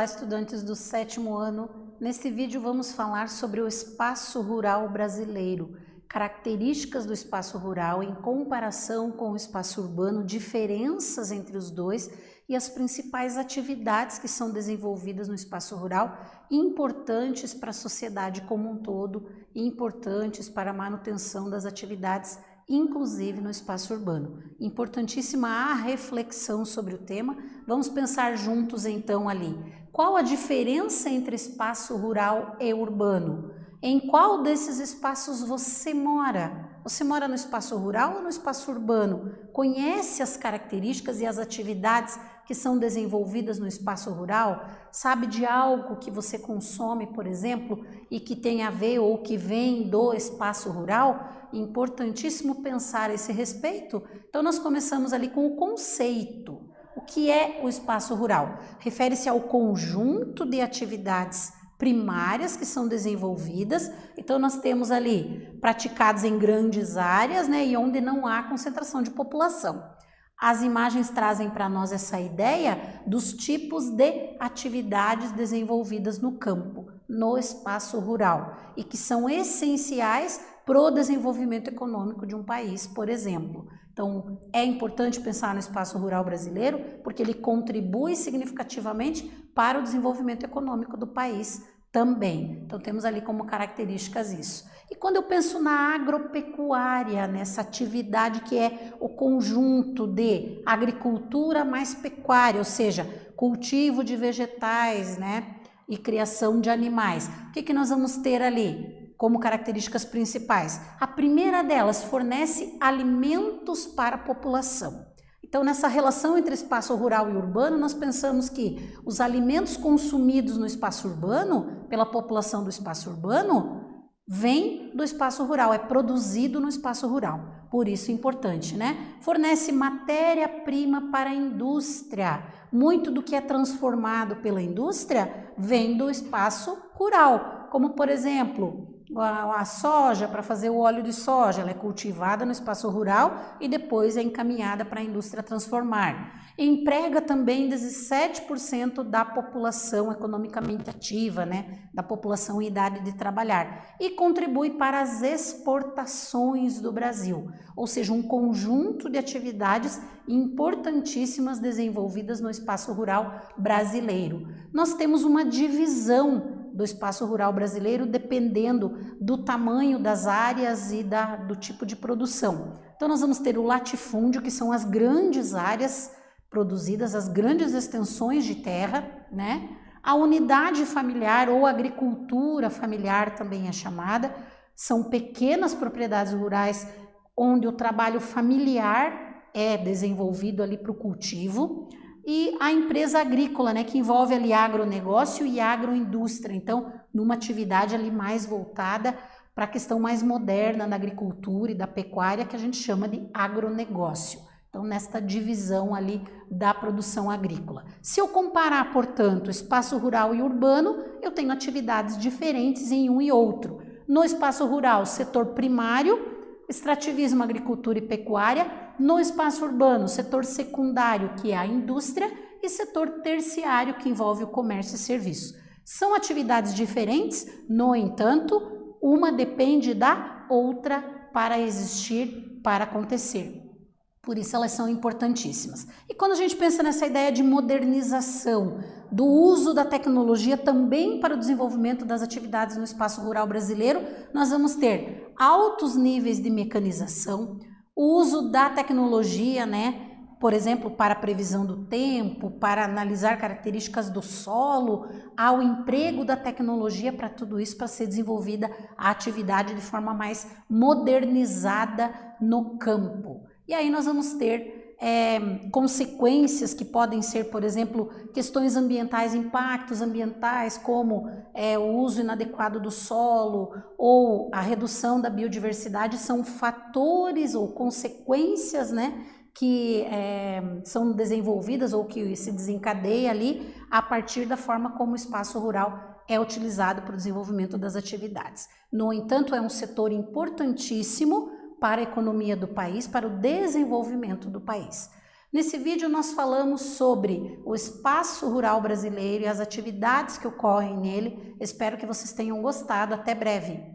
Olá, estudantes do 7º ano. Nesse vídeo vamos falar sobre o espaço rural brasileiro, características do espaço rural em comparação com o espaço urbano, diferenças entre os dois e as principais atividades que são desenvolvidas no espaço rural, importantes para a sociedade como um todo e importantes para a manutenção das atividades, inclusive no espaço urbano. Importantíssima a reflexão sobre o tema. Vamos pensar juntos então ali. Qual a diferença entre espaço rural e urbano? Em qual desses espaços você mora? Você mora no espaço rural ou no espaço urbano? Conhece as características e as atividades que são desenvolvidas no espaço rural? Sabe de algo que você consome, por exemplo, e que tem a ver ou que vem do espaço rural? Importantíssimo pensar a esse respeito. Então nós começamos ali com o conceito. O que é o espaço rural? Refere-se ao conjunto de atividades primárias que são desenvolvidas, então nós temos ali praticados em grandes áreas, né, e onde não há concentração de população. As imagens trazem para nós essa ideia dos tipos de atividades desenvolvidas no campo, no espaço rural, e que são essenciais para o desenvolvimento econômico de um país, por exemplo. Então, é importante pensar no espaço rural brasileiro porque ele contribui significativamente para o desenvolvimento econômico do país também. Então, temos ali como características isso. E quando eu penso na agropecuária, nessa atividade que é o conjunto de agricultura mais pecuária, ou seja, cultivo de vegetais, né, e criação de animais, o que nós vamos ter ali como características principais? A primeira delas, fornece alimentos para a população. Então, nessa relação entre espaço rural e urbano, nós pensamos que os alimentos consumidos no espaço urbano, pela população do espaço urbano, vem do espaço rural, é produzido no espaço rural. Por isso é importante, né? Fornece matéria-prima para a indústria. Muito do que é transformado pela indústria vem do espaço rural, como por exemplo, a soja, para fazer o óleo de soja, ela é cultivada no espaço rural e depois é encaminhada para a indústria transformar. Emprega também 17% da população economicamente ativa, né, da população em idade de trabalhar, e contribui para as exportações do Brasil, ou seja, um conjunto de atividades importantíssimas desenvolvidas no espaço rural brasileiro. Nós temos uma divisão do espaço rural brasileiro dependendo do tamanho das áreas e do tipo de produção. Então nós vamos ter o latifúndio, que são as grandes áreas produzidas, as grandes extensões de terra, né? A unidade familiar ou agricultura familiar também é chamada, são pequenas propriedades rurais onde o trabalho familiar é desenvolvido ali para o cultivo. E a empresa agrícola, né, que envolve ali agronegócio e agroindústria, então numa atividade ali mais voltada para a questão mais moderna da agricultura e da pecuária, que a gente chama de agronegócio. Então nesta divisão ali da produção agrícola. Se eu comparar, portanto, espaço rural e urbano, eu tenho atividades diferentes em um e outro. No espaço rural, setor primário, extrativismo, agricultura e pecuária. No espaço urbano, setor secundário, que é a indústria, e setor terciário, que envolve o comércio e serviço. São atividades diferentes, no entanto, uma depende da outra para existir, para acontecer. Por isso elas são importantíssimas. E quando a gente pensa nessa ideia de modernização, do uso da tecnologia também para o desenvolvimento das atividades no espaço rural brasileiro, nós vamos ter altos níveis de mecanização, o uso da tecnologia, né, por exemplo, para a previsão do tempo, para analisar características do solo, ao emprego da tecnologia para tudo isso, para ser desenvolvida a atividade de forma mais modernizada no campo. E aí nós vamos ter consequências que podem ser, por exemplo, questões ambientais, impactos ambientais, como o uso inadequado do solo ou a redução da biodiversidade, são fatores ou consequências, né, que são desenvolvidas ou que se desencadeia ali a partir da forma como o espaço rural é utilizado para o desenvolvimento das atividades. No entanto, é um setor importantíssimo para a economia do país, para o desenvolvimento do país. Nesse vídeo nós falamos sobre o espaço rural brasileiro e as atividades que ocorrem nele. Espero que vocês tenham gostado. Até breve!